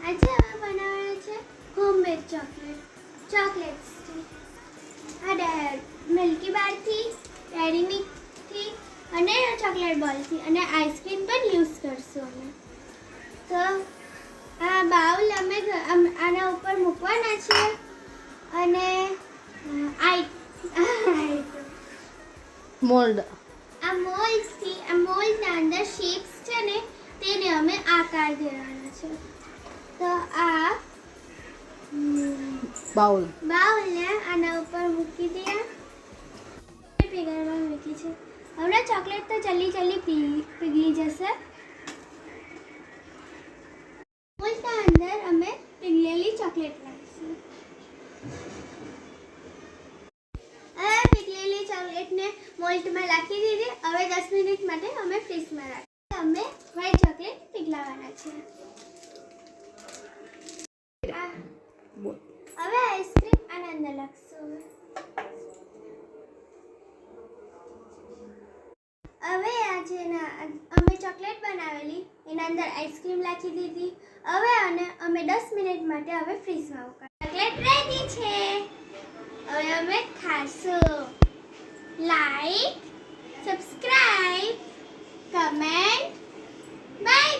આજે અમે બનાવવાના છે હોમમેડ ચોકલેટ્સ આ મિલ્કી બારથી, ડેરી મિલ્કથી અને ચોકલેટ બોલથી અને આઈસ્ક્રીમ પણ યુઝ કરશું અમે. તો આ બાઉલ અમે આના ઉપર મૂકવાના છે અને આ મોલ્ડના અંદર શેપ્સ છે ને તેને અમે આકાર દેવાના છે. તો આ બાઉલને આના ઉપર મૂકી દઈએ. પીગળવા મૂકી છે. હમણાં ચોકલેટ તો જલ્દી પીગળી જશે. મોલ્ડના અંદર અમે પીગળેલી ચોકલેટ નાખીશું. હવે પીગળેલી ચોકલેટને મોલ્ડમાં રાખી દીધી. હવે 10 મિનિટ માટે અમે ફ્રીઝમાં રાખીશું. અમે વ્હાઈટ ચોકલેટ પીગળાવવાના છે. હવે આઈસ્ક્રીમ આના અંદર નાખશું. હવે આજે અમે ચોકલેટ બનાવેલી એના અંદર આઈસ્ક્રીમ નાખી દીધી. હવે અમે 10 મિનિટ માટે હવે ફ્રીઝમાં મૂકીશું. ચોકલેટ રેડી છે. હવે અમે ખાશું. Like, subscribe, comment, by.